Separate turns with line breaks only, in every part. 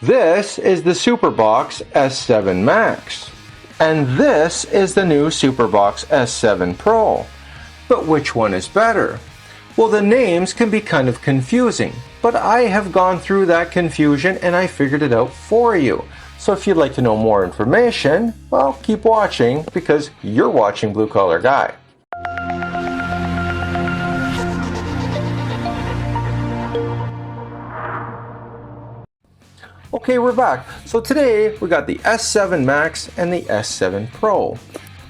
This is the Superbox S7 Max, and this is the new Superbox S7 Pro. But which one is better? Well, the names can be kind of confusing, but I have gone through that confusion and I figured it out for you. So if you'd like to know more information, well, keep watching because you're watching Blue Collar Guy. Okay, we're back. So today we got the S7 Max and the S7 Pro.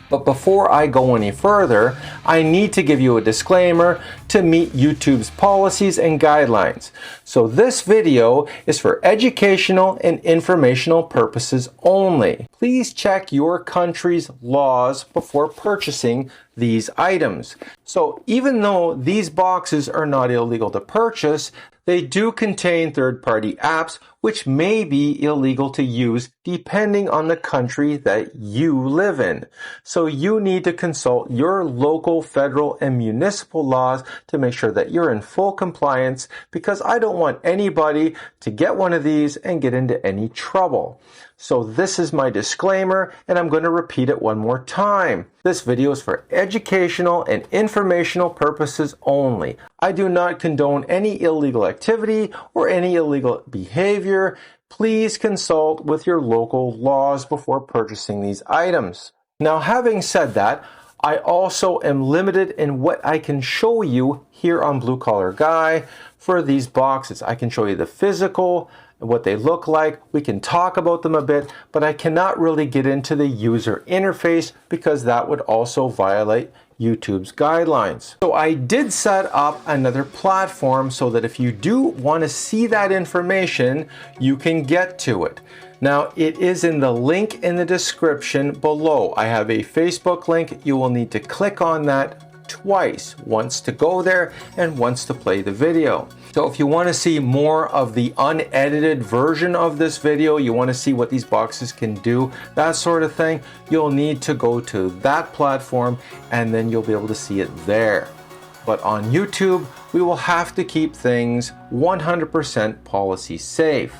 But before I go any further, I need to give you a disclaimer to meet YouTube's policies and guidelines. So this video is for educational and informational purposes only. Please check your country's laws before purchasing these items. So even though these boxes are not illegal to purchase, they do contain third-party apps which may be illegal to use depending on the country that you live in. So you need to consult your local, federal, and municipal laws to make sure that you're in full compliance, because I don't want anybody to get one of these and get into any trouble. So this is my disclaimer, and I'm going to repeat it one more time. This video is for educational and informational purposes only. I do not condone any illegal activity or any illegal behavior. Please consult with your local laws before purchasing these items. Now, having said that, I also am limited in what I can show you here on Blue Collar Guy for these boxes. I can show you the physical, what they look like. We can talk about them a bit, but I cannot really get into the user interface because that would also violate YouTube's guidelines. So I did set up another platform so that if you do want to see that information, you can get to it. Now, it is in the link in the description below. I have a Facebook link. You will need to click on that twice, once to go there and once to play the video. So if you want to see more of the unedited version of this video, you want to see what these boxes can do, that sort of thing, you'll need to go to that platform and then you'll be able to see it there. But on YouTube, we will have to keep things 100% policy safe.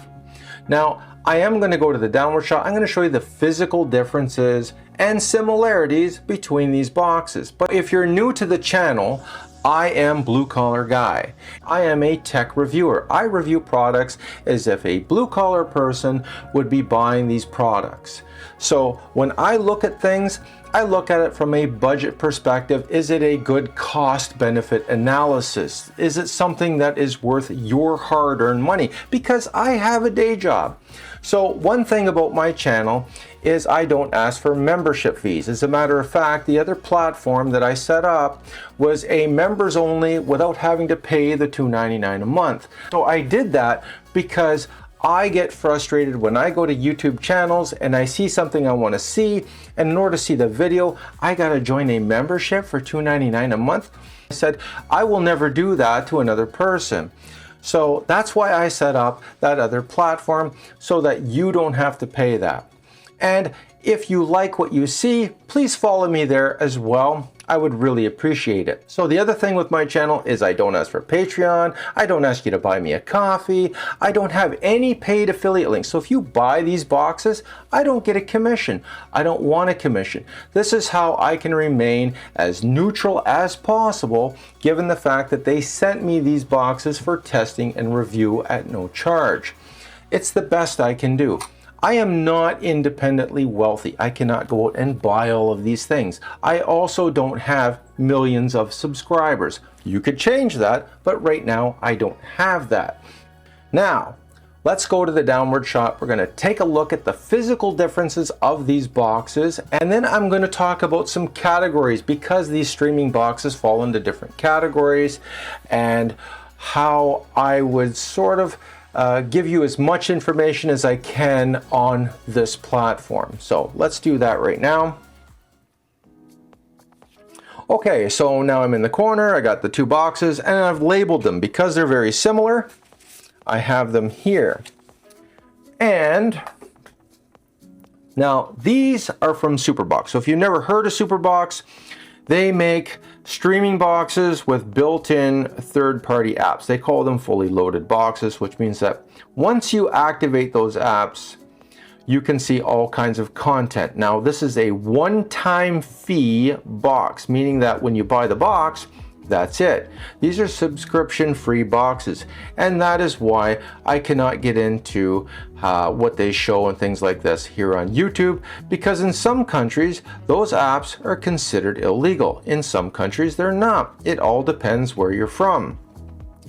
Now, I am going to go to the downward shot. I'm going to show you the physical differences and similarities between these boxes. But if you're new to the channel, I am Blue Collar Guy. I am a tech reviewer. I review products as if a blue collar person would be buying these products. So when I look at things, I look at it from a budget perspective. Is it a good cost-benefit analysis? Is it something that is worth your hard-earned money? Because I have a day job. So one thing about my channel is I don't ask for membership fees. As a matter of fact, the other platform that I set up was a members only without having to pay the $2.99 a month. So I did that because I get frustrated when I go to YouTube channels and I see something I want to see, and in order to see the video, I got to join a membership for $2.99 a month. I said, I will never do that to another person. So that's why I set up that other platform, so that you don't have to pay that. And if you like what you see, please follow me there as well. I would really appreciate it. So the other thing with my channel is I don't ask for Patreon. I don't ask you to buy me a coffee. I don't have any paid affiliate links. So if you buy these boxes, I don't get a commission. I don't want a commission. This is how I can remain as neutral as possible, given the fact that they sent me these boxes for testing and review at no charge. It's the best I can do. I am not independently wealthy. I cannot go out and buy all of these things. I also don't have millions of subscribers. You could change that, but right now I don't have that. Now, let's go to the downward shot. We're going to take a look at the physical differences of these boxes, and then I'm going to talk about some categories, because these streaming boxes fall into different categories, and how I would sort of give you as much information as I can on this platform. So let's do that right now. Okay, so now I'm in the corner. I got the two boxes and I've labeled them because they're very similar. I have them here. And now these are from Superbox. So if you've never heard of Superbox, They make streaming boxes with built-in third-party apps. They call them fully loaded boxes, which means that once you activate those apps, you can see all kinds of content. Now, this is a one-time fee box, meaning that when you buy the box, that's it. These are subscription-free boxes, and that is why I cannot get into what they show and things like this here on YouTube, because in some countries, those apps are considered illegal. In some countries, they're not. It all depends where you're from.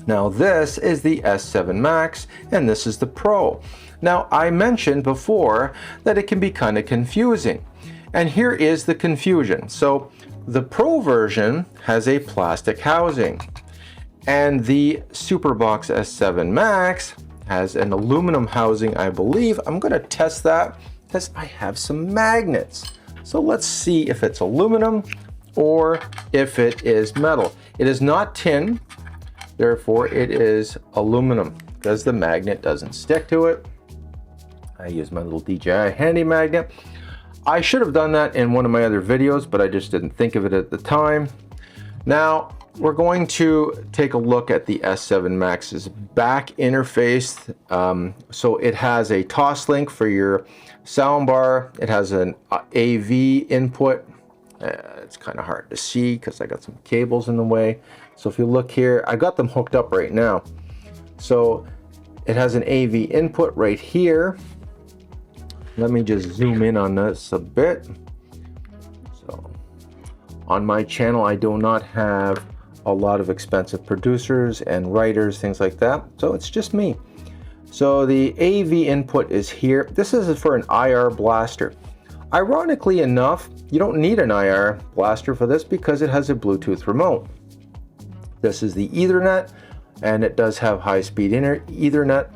Now, this is the S7 Max, and this is the Pro. Now, I mentioned before that it can be kind of confusing, and here is the confusion. So, the Pro version has a plastic housing, and the Superbox S7 Max has an aluminum housing, I believe. I'm going to test that because I have some magnets. So let's see if it's aluminum or if it is metal. It is not tin, therefore it is aluminum because the magnet doesn't stick to it. I use my little DJI handy magnet. I should have done that in one of my other videos, but I just didn't think of it at the time. Now, we're going to take a look at the S7 Max's back interface. So it has a toss link for your soundbar. It has an AV input. It's kind of hard to see because I got some cables in the way. So if you look here, I got them hooked up right now. So it has an AV input right here. Let me just zoom in on this a bit. So on my channel, I do not have a lot of expensive producers and writers, things like that. So it's just me. So the AV input is here. This is for an IR blaster. Ironically enough, you don't need an IR blaster for this because it has a Bluetooth remote. This is the Ethernet, and it does have high-speed Ethernet.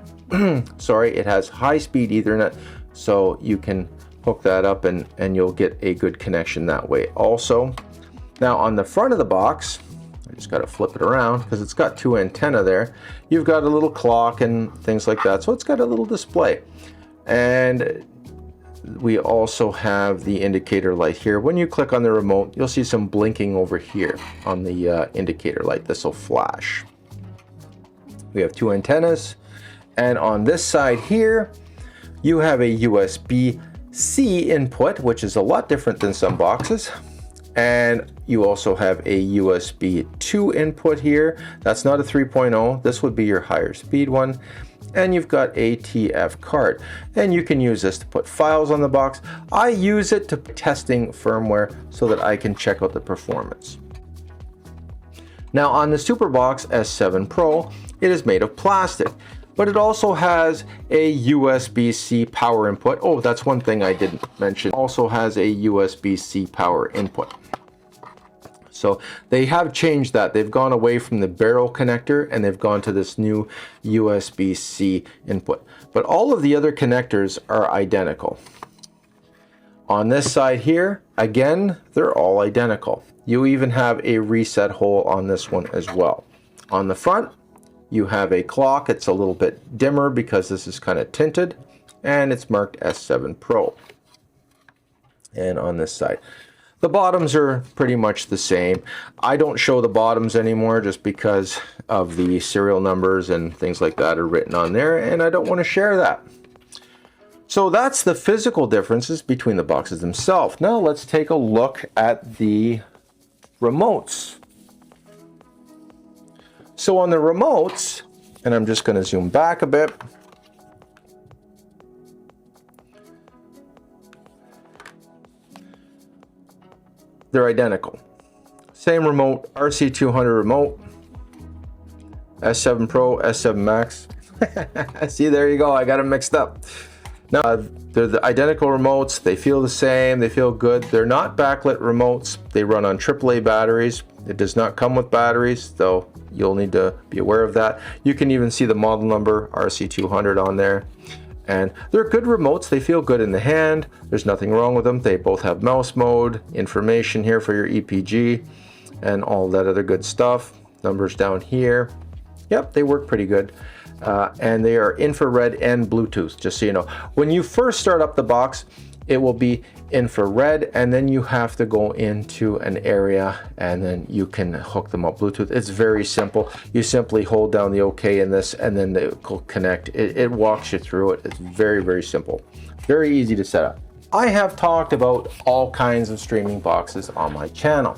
Sorry, it has high-speed Ethernet, so you can hook that up and you'll get a good connection that way also. Now on the front of the box, I just got to flip it around because it's got two antennae there. You've got a little clock and things like that, so it's got a little display. And we also have the indicator light here. When you click on the remote, you'll see some blinking over here on the indicator light. This will flash. We have two antennas, and on this side here, you have a USB-C input, which is a lot different than some boxes. And you also have a USB 2 input here. That's not a 3.0. This would be your higher speed one. And you've got a TF card. And you can use this to put files on the box. I use it to testing firmware so that I can check out the performance. Now on the Superbox S7 Pro, it is made of plastic, but it also has a USB-C power input. Oh, that's one thing I didn't mention. Also has a USB-C power input. So they have changed that. They've gone away from the barrel connector and they've gone to this new USB-C input. But all of the other connectors are identical. On this side here, again, they're all identical. You even have a reset hole on this one as well. On the front, you have a clock. It's a little bit dimmer because this is kind of tinted, and it's marked S7 Pro. And on this side, the bottoms are pretty much the same. I don't show the bottoms anymore just because of the serial numbers and things like that are written on there, and I don't want to share that. So that's the physical differences between the boxes themselves. Now let's take a look at the remotes. So on the remotes, and I'm just going to zoom back a bit. They're identical. Same remote, RC200 remote, S7 Pro, S7 Max. See, there you go, I got them mixed up. Now, they're the identical remotes. They feel the same, they feel good. They're not backlit remotes. They run on AAA batteries. It does not come with batteries, though you'll need to be aware of that. You can even see the model number, RC200 on there. And they're good remotes. They feel good in the hand. There's nothing wrong with them. They both have mouse mode, information here for your EPG, and all that other good stuff. Numbers down here. Yep, they work pretty good. And they are infrared and Bluetooth, just so you know. When you first start up the box, it will be infrared, and then you have to go into an area and then you can hook them up Bluetooth. It's very simple. You simply hold down the OK in this and then they will connect. It walks you through it. It's very, very simple. Very easy to set up. I have talked about all kinds of streaming boxes on my channel.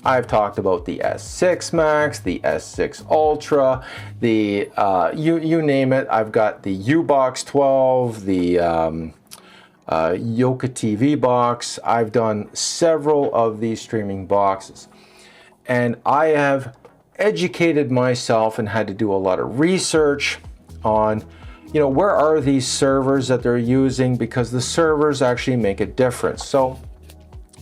I've talked about the S6 Max, the S6 Ultra, the you name it. I've got the U-Box 12, the Yoka TV box. I've done several of these streaming boxes, and I have educated myself and had to do a lot of research on, you know, where are these servers that they're using, because the servers actually make a difference. So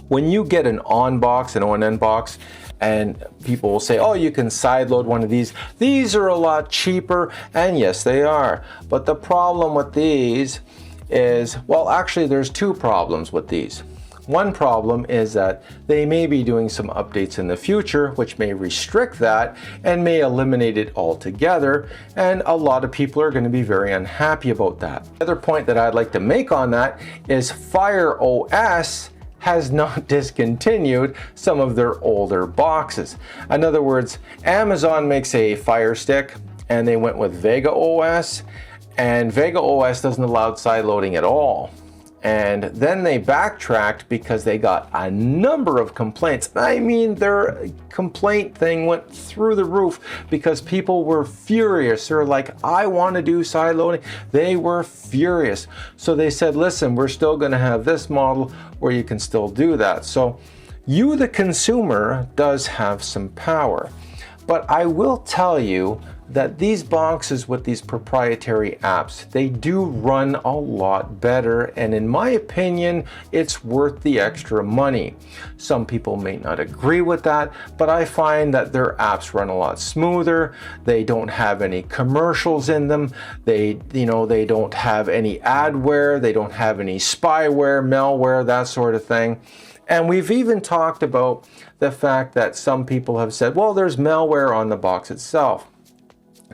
when you get an on box, an ONN box, and people will say, oh, you can sideload one of these are a lot cheaper, and yes, they are. But the problem with these is, well, actually there's two problems with these. One problem is that they may be doing some updates in the future which may restrict that and may eliminate it altogether, and a lot of people are going to be very unhappy about that. The other point that I'd like to make on that is Fire OS has not discontinued some of their older boxes. In other words, Amazon makes a Fire Stick and they went with Vega OS, and Vega OS doesn't allow side loading at all. And then they backtracked because they got a number of complaints. I mean, their complaint thing went through the roof because people were furious. They're like, I want to do side loading. They were furious. So they said, listen, we're still going to have this model where you can still do that. So you, the consumer, does have some power. But I will tell you that these boxes with these proprietary apps, they do run a lot better, and in my opinion, it's worth the extra money. Some people may not agree with that, but I find that their apps run a lot smoother. They don't have any commercials in them. They don't have any adware. They don't have any spyware, malware, that sort of thing. And we've even talked about the fact that some people have said, well, there's malware on the box itself.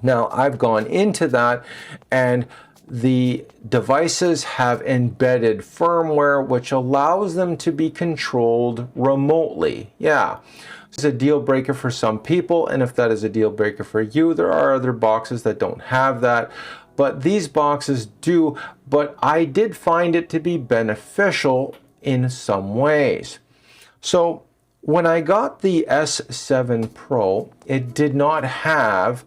Now, I've gone into that, and the devices have embedded firmware which allows them to be controlled remotely. Yeah, it's a deal breaker for some people, and if that is a deal breaker for you, there are other boxes that don't have that. But these boxes do, but I did find it to be beneficial in some ways. So when I got the S7 Pro, it did not have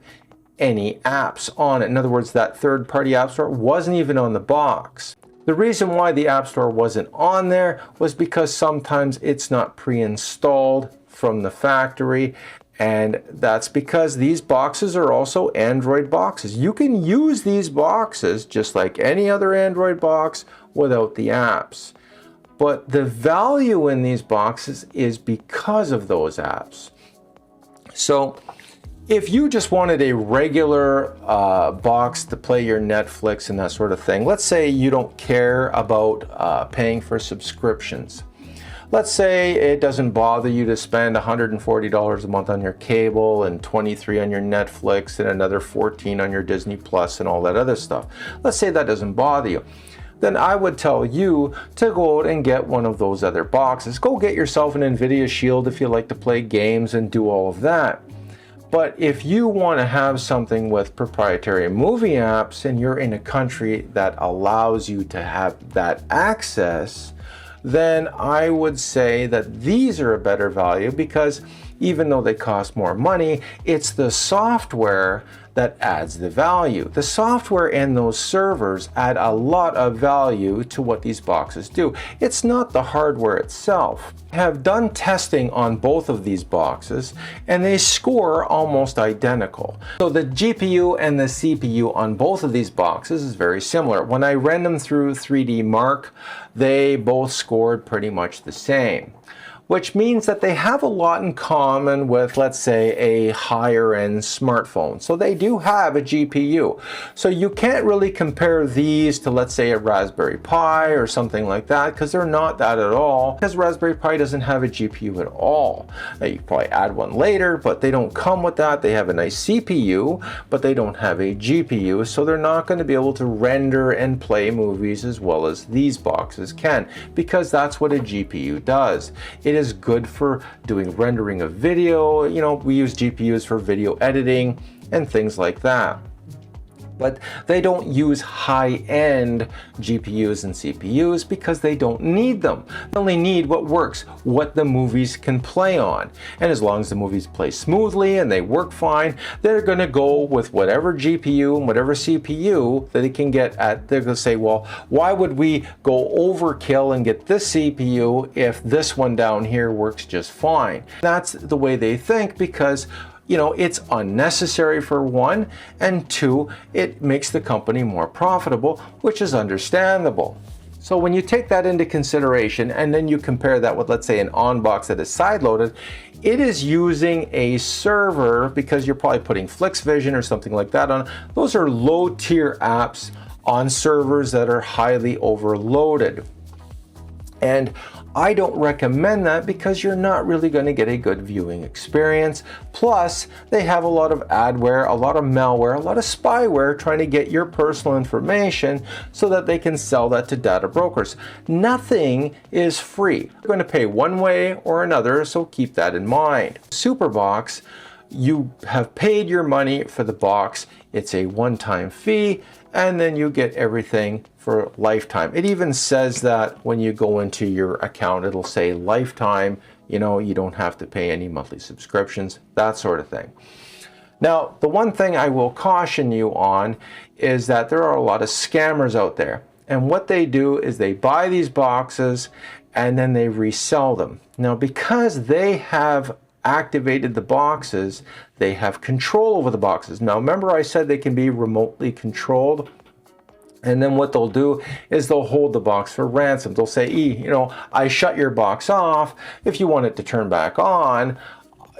any apps on it. In other words, that third-party app store wasn't even on the box. The reason why the app store wasn't on there was because sometimes it's not pre-installed from the factory, and that's because these boxes are also Android boxes. You can use these boxes just like any other Android box without the apps. But the value in these boxes is because of those apps. So if you just wanted a regular box to play your Netflix and that sort of thing, let's say you don't care about paying for subscriptions. Let's say it doesn't bother you to spend $140 a month on your cable and $23 on your Netflix and another $14 on your Disney Plus and all that other stuff. Let's say that doesn't bother you. Then I would tell you to go out and get one of those other boxes. Go get yourself an NVIDIA Shield if you like to play games and do all of that. But if you want to have something with proprietary movie apps and you're in a country that allows you to have that access, then I would say that these are a better value, because even though they cost more money, it's the software that adds the value. The software and those servers add a lot of value to what these boxes do. It's not the hardware itself. I have done testing on both of these boxes, and they score almost identical. So the GPU and the CPU on both of these boxes is very similar. When I ran them through 3D Mark, they both scored pretty much the same. which means that they have a lot in common with, let's say, a higher end smartphone. So they do have a GPU. So you can't really compare these to, let's say, a Raspberry Pi or something like that, because they're not that at all, because Raspberry Pi doesn't have a GPU at all. Now, you can probably add one later, but they don't come with that. They have a nice CPU, but they don't have a GPU, so they're not going to be able to render and play movies as well as these boxes can, because that's what a GPU does. It is good for doing rendering of video. You know, we use GPUs for video editing and things like that. But they don't use high-end GPUs and CPUs because they don't need them. They only need what works, what the movies can play on. And as long as the movies play smoothly and they work fine, they're going to go with whatever GPU and whatever CPU that they can get at. They're going to say, well, why would we go overkill and get this CPU if this one down here works just fine? That's the way they think, because you know, it's unnecessary for one, and two, it makes the company more profitable, which is understandable. So when you take that into consideration and then you compare that with, let's say, an on-box that is side-loaded, it is using a server, because you're probably putting FlixVision or something like that on. Those are low-tier apps on servers that are highly overloaded. And I don't recommend that, because you're not really going to get a good viewing experience. Plus, they have a lot of adware, a lot of malware, a lot of spyware trying to get your personal information so that they can sell that to data brokers. Nothing is free. You're going to pay one way or another, so keep that in mind. Superbox, you have paid your money for the box. It's a one-time fee, and then you get everything for lifetime. It even says that when you go into your account, it'll say lifetime. You know, you don't have to pay any monthly subscriptions, that sort of thing. Now, the one thing I will caution you on is that there are a lot of scammers out there. And what they do is they buy these boxes and then they resell them. Now, because they have activated the boxes, they have control over the boxes. Now, remember I said they can be remotely controlled? And then what they'll do is they'll hold the box for ransom. They'll say, you know, I shut your box off. If you want it to turn back on,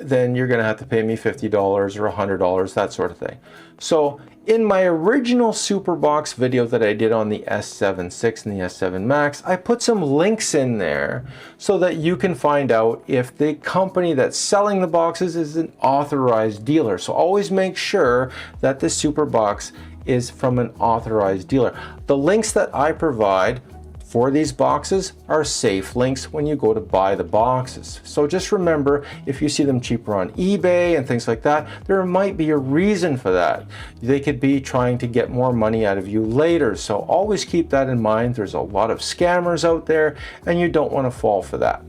then you're going to have to pay me $50 or $100, that sort of thing. So in my original Superbox video that I did on the S7 VI and the S7 Max, I put some links in there so that you can find out if the company that's selling the boxes is an authorized dealer. So always make sure that the Superbox is from an authorized dealer. The links that I provide for these boxes are safe links when you go to buy the boxes. So just remember, if you see them cheaper on eBay and things like that, there might be a reason for that. They could be trying to get more money out of you later. So always keep that in mind. There's a lot of scammers out there, and you don't want to fall for that.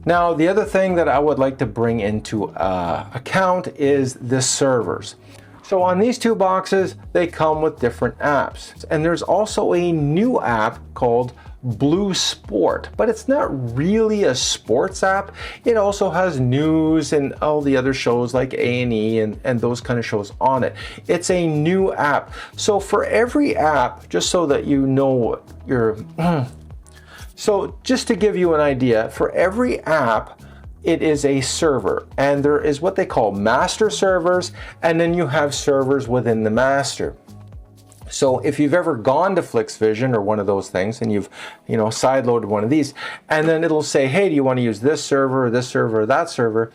Now, the other thing that I would like to bring into account is the servers. So on these two boxes, they come with different apps. And there's also a new app called Blue Sport, but it's not really a sports app. It also has news and all the other shows like A&E and those kind of shows on it. It's a new app. So for every app, just so that you know your... So just to give you an idea, for every app, it is a server, and there is what they call master servers, and then you have servers within the master. So if you've ever gone to FlixVision or one of those things, and you've, you know, sideloaded one of these, and then it'll say, hey, do you want to use this server or this server or that server?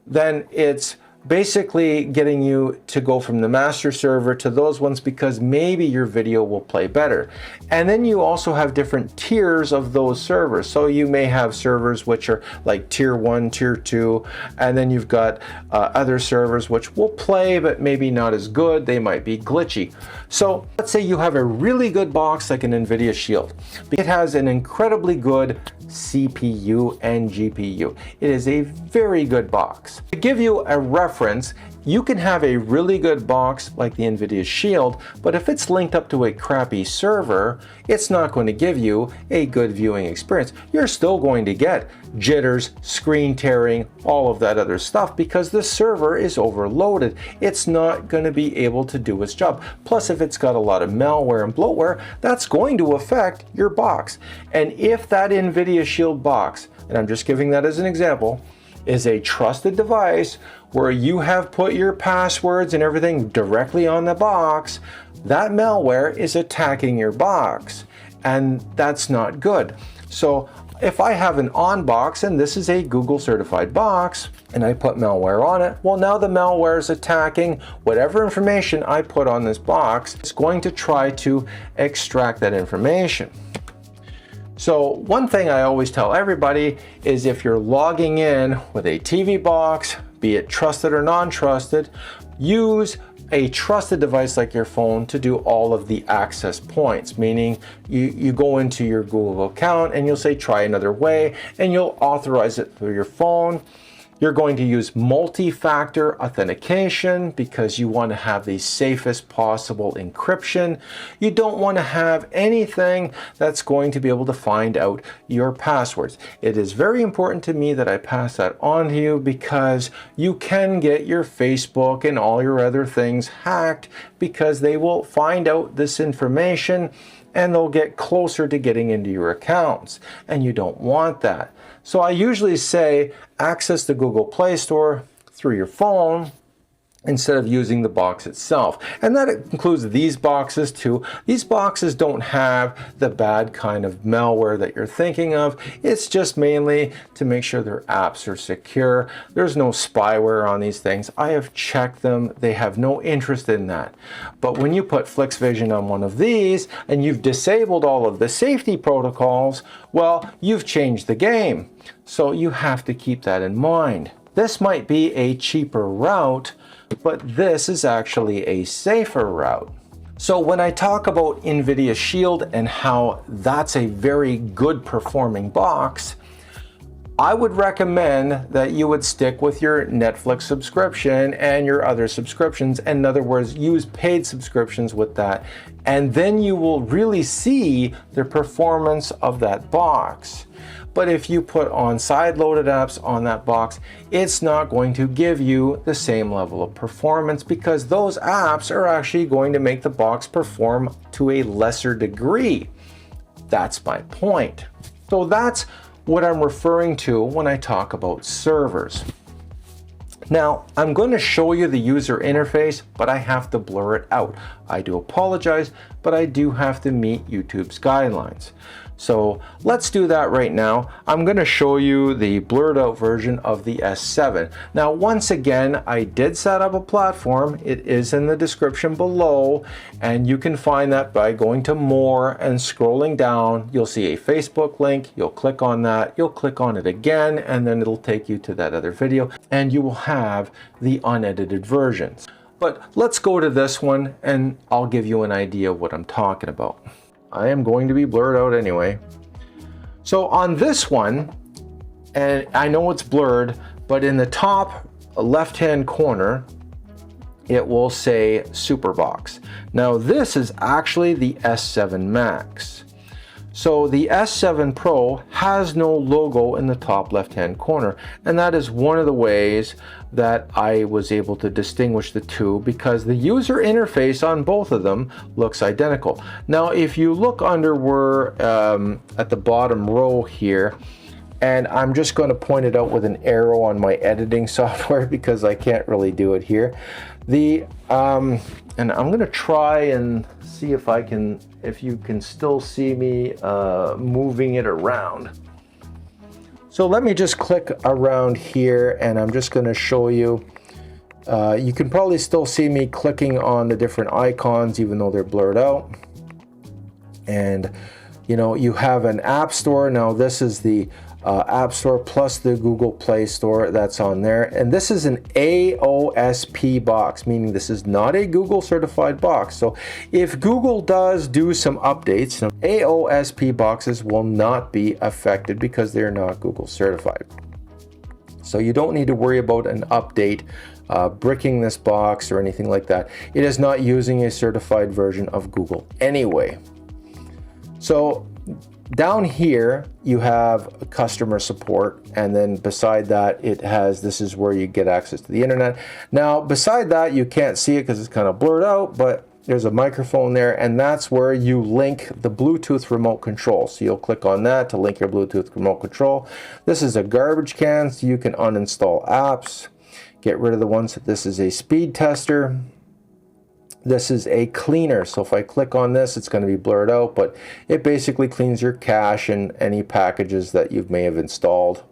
Then it's basically getting you to go from the master server to those ones because maybe your video will play better. And then you also have different tiers of those servers. So you may have servers which are like tier 1, tier 2, and then you've got other servers which will play but maybe not as good. They might be glitchy. So let's say you have a really good box like an NVIDIA Shield. It has an incredibly good CPU and GPU. It is a very good box. To give you a reference, You can have a really good box like the NVIDIA Shield, but if it's linked up to a crappy server, it's not going to give you a good viewing experience. You're still going to get jitters, screen tearing, all of that other stuff because the server is overloaded. It's not going to be able to do its job. Plus, if it's got a lot of malware and bloatware, that's going to affect your box. And if that NVIDIA Shield box, and I'm just giving that as an example, is a trusted device where you have put your passwords and everything directly on the box, that malware is attacking your box, and that's not good. So if I have an on box and this is a Google certified box and I put malware on it, well, now the malware is attacking whatever information I put on this box. It's going to try to extract that information. So one thing I always tell everybody is if you're logging in with a TV box, be it trusted or non-trusted, use a trusted device like your phone to do all of the access points, meaning you go into your Google account and you'll say try another way and you'll authorize it through your phone. You're going to use multi-factor authentication because you want to have the safest possible encryption. You don't want to have anything that's going to be able to find out your passwords. It is very important to me that I pass that on to you because you can get your Facebook and all your other things hacked because they will find out this information and they'll get closer to getting into your accounts, and you don't want that. So I usually say access the Google Play Store through your phone instead of using the box itself. And that includes these boxes too. These boxes don't have the bad kind of malware that you're thinking of. It's just mainly to make sure their apps are secure. There's no spyware on these things. I have checked them. They have no interest in that. But when you put FlixVision on one of these and you've disabled all of the safety protocols, well, you've changed the game. So you have to keep that in mind. This might be a cheaper route, but this is actually a safer route. So when I talk about NVIDIA Shield and how that's a very good performing box, I would recommend that you would stick with your Netflix subscription and your other subscriptions. In other words, use paid subscriptions with that, and then you will really see the performance of that box. But if you put on side-loaded apps on that box, it's not going to give you the same level of performance because those apps are actually going to make the box perform to a lesser degree. That's my point. So that's what I'm referring to when I talk about servers. Now, I'm going to show you the user interface, but I have to blur it out. I do apologize, but I do have to meet YouTube's guidelines. So let's do that right now. I'm going to show you the blurred out version of the S7. Now, once again, I did set up a platform. It is in the description below, and you can find that by going to more and scrolling down. You'll see a Facebook link. You'll click on that. You'll click on it again, and then it'll take you to that other video, and you will have the unedited versions. But let's go to this one, and I'll give you an idea of what I'm talking about. I am going to be blurred out anyway. So on this one, and I know it's blurred, but in the top left-hand corner, it will say Superbox. Now this is actually the S7 Max. So the S7 Pro has no logo in the top left-hand corner, and that is one of the ways that I was able to distinguish the two because the user interface on both of them looks identical. Now, if you look under where at the bottom row here, and I'm just going to point it out with an arrow on my editing software because I can't really do it here. And I'm going to try and see if you can still see me moving it around. So let me just click around here, and I'm just going to show you. You can probably still see me clicking on the different icons even though they're blurred out. And you know, you have an app store. Now this is the App Store plus the Google Play Store that's on there, and this is an AOSP box, meaning this is not a Google certified box. So if Google does do some updates, AOSP boxes will not be affected because they're not Google certified. So you don't need to worry about an update bricking this box or anything like that. It is not using a certified version of Google anyway. So down here you have customer support, and then beside that it has, this is where you get access to the internet. Now beside that you can't see it because it's kind of blurred out, but there's a microphone there, and that's where you link the Bluetooth remote control. So you'll click on that to link your Bluetooth remote control. This is a garbage can, so you can uninstall apps, get rid of the ones. This is a speed tester. This is a cleaner, so if I click on this it's going to be blurred out, but it basically cleans your cache and any packages that you may have installed.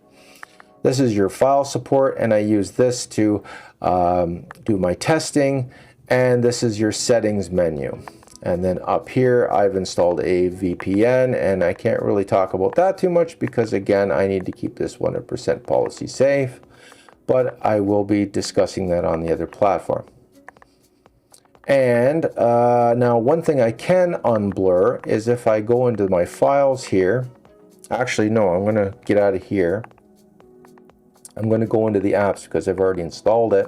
This is your file support, and I use this to do my testing, and this is your settings menu. And then up here I've installed a VPN, and I can't really talk about that too much because again I need to keep this 100% policy safe, but I will be discussing that on the other platform. And now one thing I can unblur is if I go into my files here. Actually no, I'm going to get out of here. I'm going to go into the apps because I've already installed it.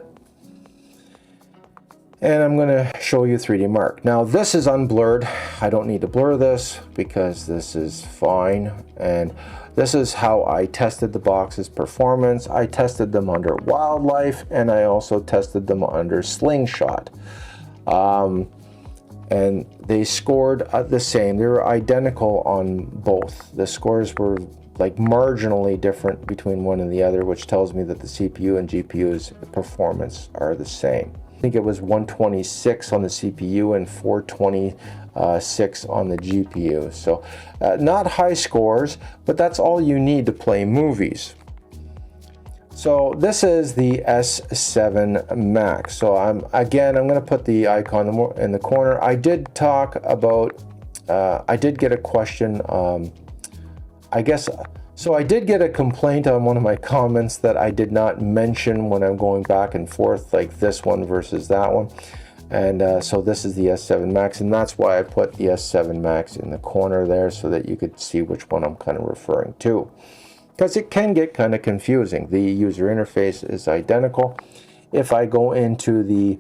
And I'm going to show you 3D Mark. Now this is unblurred. I don't need to blur this because this is fine. And this is how I tested the box's performance. I tested them under Wildlife, and I also tested them under Slingshot. And they scored the same. They were identical on both. The scores were like marginally different between one and the other, which tells me that the CPU and GPU's performance are the same. I think it was 126 on the CPU and 426 on the GPU. So not high scores, but that's all you need to play movies. So this is the S7 Max. So I'm going to put the icon in the corner. I did talk about, I did get a question, I did get a complaint on one of my comments that I did not mention when I'm going back and forth, like this one versus that one. And so this is the S7 Max, and that's why I put the S7 Max in the corner there so that you could see which one I'm kind of referring to. Because it can get kind of confusing. The user interface is identical. If I go into the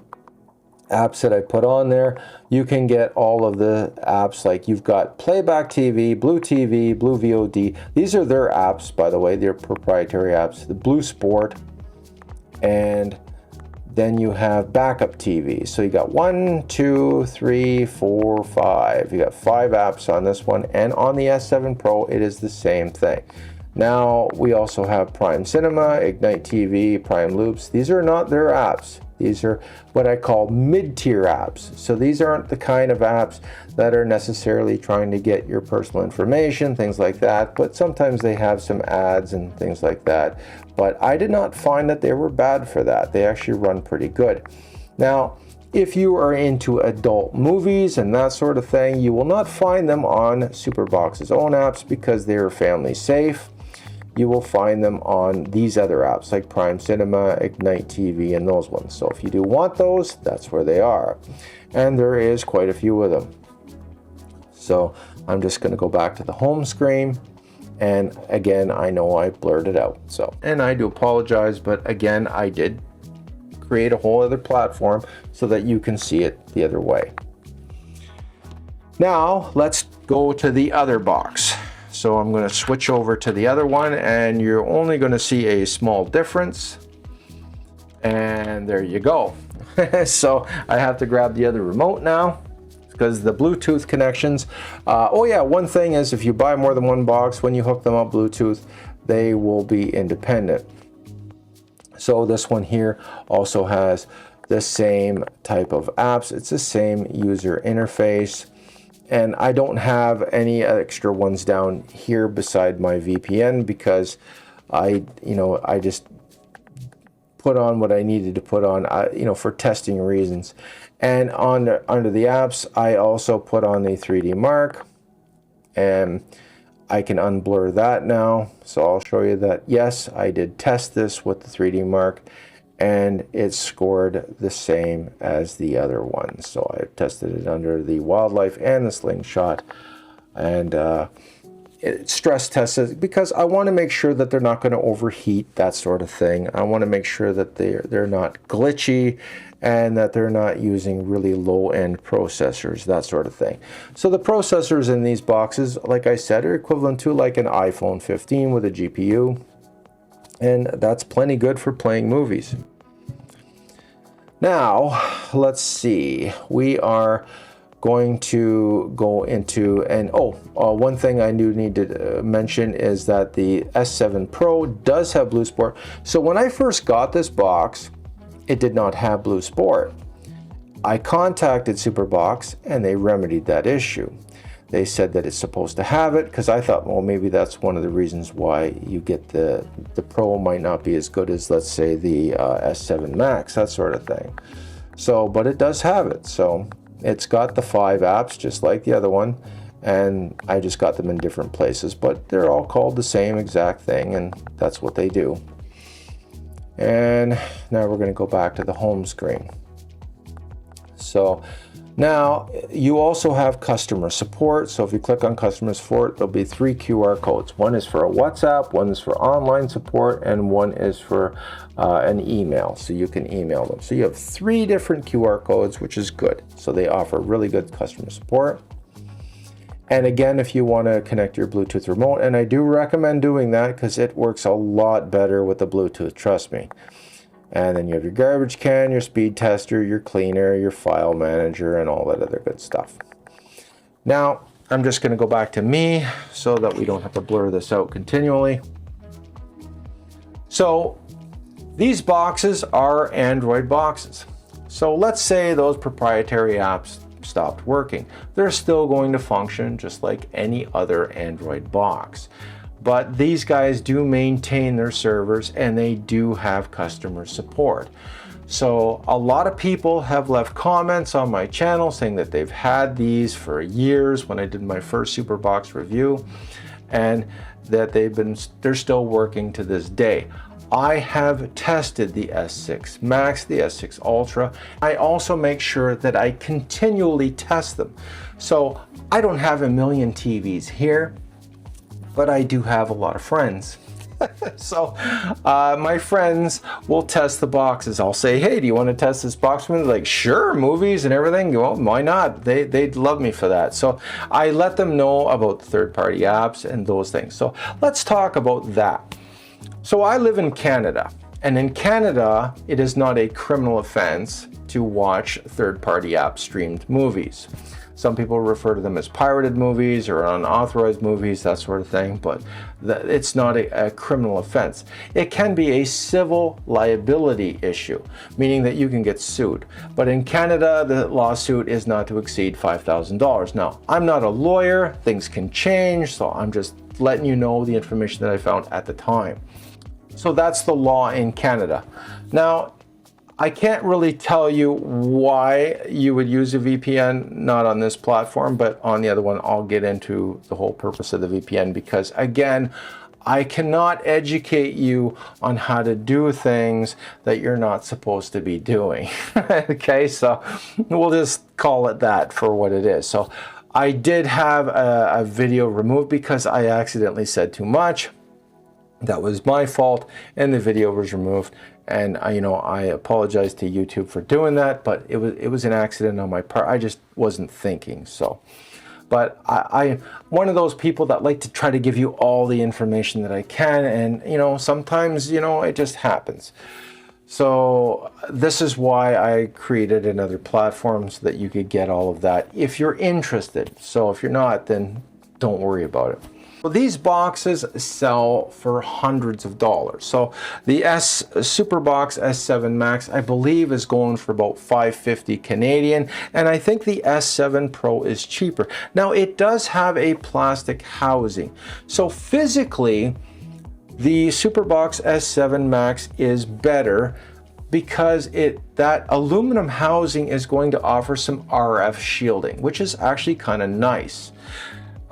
apps that I put on there, you can get all of the apps, like you've got Playback TV, Blue TV, Blue VOD. These are their apps, by the way, they're proprietary apps. The Blue Sport, and then you have Backup TV. So you got 1, 2, 3, 4, 5. You got 5 apps on this one, and on the S7 Pro it is the same thing. Now we also have Prime Cinema, Ignite TV, Prime Loops. These are not their apps. These are what I call mid-tier apps. So these aren't the kind of apps that are necessarily trying to get your personal information, things like that, but sometimes they have some ads and things like that. But I did not find that they were bad for that. They actually run pretty good. Now, if you are into adult movies and that sort of thing, you will not find them on Superbox's own apps because they are family safe. You will find them on these other apps like Prime Cinema, Ignite TV, and those ones. So if you do want those, that's where they are. And there is quite a few of them. So I'm just going to go back to the home screen. And again, I know I blurred it out. So, and I do apologize, but again, I did create a whole other platform so that you can see it the other way. Now let's go to the other box. So I'm going to switch over to the other one, and you're only going to see a small difference. And there you go. So I have to grab the other remote now because the Bluetooth connections. Oh yeah, one thing is if you buy more than one box, when you hook them up Bluetooth, they will be independent. So this one here also has the same type of apps. It's the same user interface. And I don't have any extra ones down here beside my VPN because I just put on what I needed to put on, for testing reasons. And under the apps, I also put on the 3D Mark, and I can unblur that now. So I'll show you that, yes, I did test this with the 3D Mark, and it scored the same as the other one. So I tested it under the Wildlife and the Slingshot, and stress test it, because I want to make sure that they're not going to overheat, that sort of thing. I want to make sure that they're not glitchy and that they're not using really low-end processors, that sort of thing. So the processors in these boxes, like I said, are equivalent to like an iPhone 15 with a GPU, and that's plenty good for playing movies. Now, let's see. We are going to go into, and one thing I do need to mention is that the S7 Pro does have Blue Sport. So when I first got this box, it did not have Blue Sport. I contacted Superbox and they remedied that issue. They said that it's supposed to have it, because I thought, well, maybe that's one of the reasons why you get the Pro might not be as good as, let's say, the S7 Max, that sort of thing. So, but it does have it. So it's got the 5 apps just like the other one, and I just got them in different places, but they're all called the same exact thing, and that's what they do. And now we're going to go back to the home screen. So now you also have customer support. So if you click on customer support, there'll be 3 QR codes. One is for a WhatsApp, one is for online support, and one is for an email, so you can email them. So you have 3 different QR codes, which is good. So they offer really good customer support. And again, if you want to connect your Bluetooth remote, and I do recommend doing that because it works a lot better with the Bluetooth, trust me. And then you have your garbage can, your speed tester, your cleaner, your file manager, and all that other good stuff. Now, I'm just going to go back to me so that we don't have to blur this out continually. So these boxes are Android boxes. So let's say those proprietary apps stopped working. They're still going to function just like any other Android box. But these guys do maintain their servers and they do have customer support. So a lot of people have left comments on my channel saying that they've had these for years when I did my first Superbox review, and that they're still working to this day. I have tested the S6 Max, the S6 Ultra. I also make sure that I continually test them. So I don't have a million TVs here, but I do have a lot of friends. So my friends will test the boxes. I'll say, hey, do you want to test this box for me? They're like, sure, movies and everything. Well, why not? They'd love me for that. So I let them know about the third-party apps and those things. So let's talk about that. So I live in Canada, and in Canada, it is not a criminal offense to watch third-party app streamed movies. Some people refer to them as pirated movies or unauthorized movies, that sort of thing, but it's not a criminal offense. It can be a civil liability issue, meaning that you can get sued. But in Canada, the lawsuit is not to exceed $5,000. Now, I'm not a lawyer, things can change, so I'm just letting you know the information that I found at the time. So that's the law in Canada. Now, I can't really tell you why you would use a VPN, not on this platform, but on the other one, I'll get into the whole purpose of the VPN, because again, I cannot educate you on how to do things that you're not supposed to be doing. Okay, so we'll just call it that for what it is. So I did have a video removed because I accidentally said too much. That was my fault, and the video was removed. And I apologize to YouTube for doing that, but it was an accident on my part. I just wasn't thinking. So, but I'm one of those people that like to try to give you all the information that I can, and sometimes it just happens. So this is why I created another platform, so that you could get all of that if you're interested. So if you're not, then don't worry about it. Well, these boxes sell for hundreds of dollars. So the Superbox S7 Max, I believe, is going for about $550 Canadian, and I think the S7 Pro is cheaper. Now, it does have a plastic housing. So physically, the Superbox S7 Max is better because that aluminum housing is going to offer some RF shielding, which is actually kind of nice.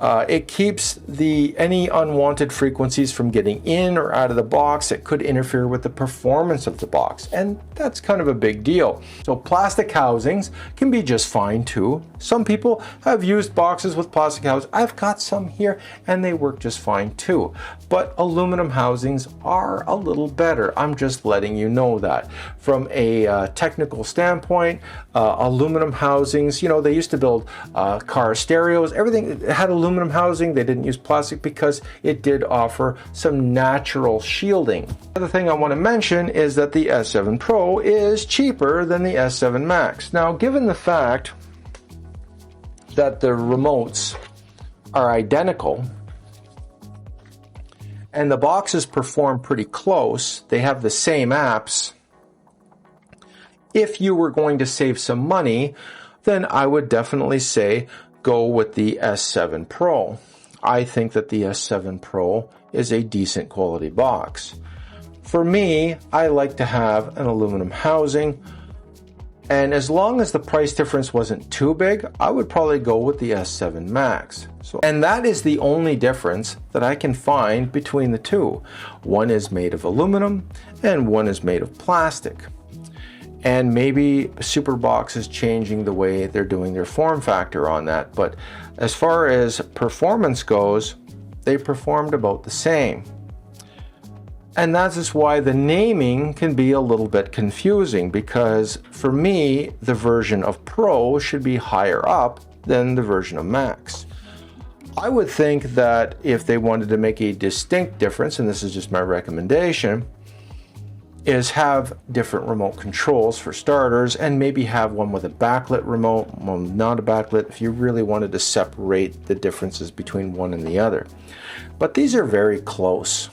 It keeps any unwanted frequencies from getting in or out of the box. It could interfere with the performance of the box, and that's kind of a big deal. So plastic housings can be just fine too. Some people have used boxes with plastic housings. I've got some here and they work just fine too. But aluminum housings are a little better. I'm just letting you know that. From a technical standpoint, aluminum housings, you know, they used to build car stereos, everything had aluminum housing. They didn't use plastic because it did offer some natural shielding. The other thing I want to mention is that the S7 Pro is cheaper than the S7 Max. Now, given the fact that the remotes are identical and the boxes perform pretty close, they have the same apps. If you were going to save some money, then I would definitely say go with the S7 Pro. I think that the S7 Pro is a decent quality box. For me, I like to have an aluminum housing, and as long as the price difference wasn't too big, I would probably go with the S7 Max. And that is the only difference that I can find between the two. One is made of aluminum and one is made of plastic. And maybe Superbox is changing the way they're doing their form factor on that. But as far as performance goes, they performed about the same. And that's just why the naming can be a little bit confusing, because for me, the version of Pro should be higher up than the version of Max. I would think that if they wanted to make a distinct difference, and this is just my recommendation, is have different remote controls for starters, and maybe have one with a backlit remote, one not a backlit, if you really wanted to separate the differences between one and the other. But these are very close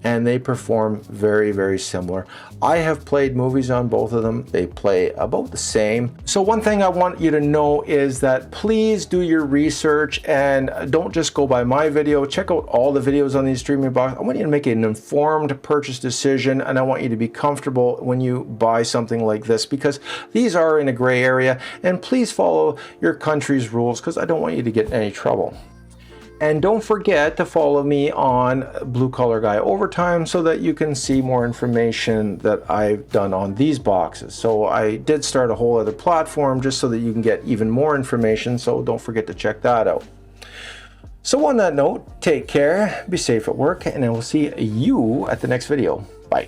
and they perform very, very similar. I have played movies on both of them. They play about the same. So one thing I want you to know is that please do your research and don't just go by my video. Check out all the videos on these streaming boxes. I want you to make an informed purchase decision, and I want you to be comfortable when you buy something like this, because these are in a gray area, and please follow your country's rules because I don't want you to get in any trouble. And don't forget to follow me on Blue Collar Guy Overtime so that you can see more information that I've done on these boxes. So I did start a whole other platform just so that you can get even more information, so don't forget to check that out. So on that note, take care, be safe at work, and I will see you at the next video. Bye.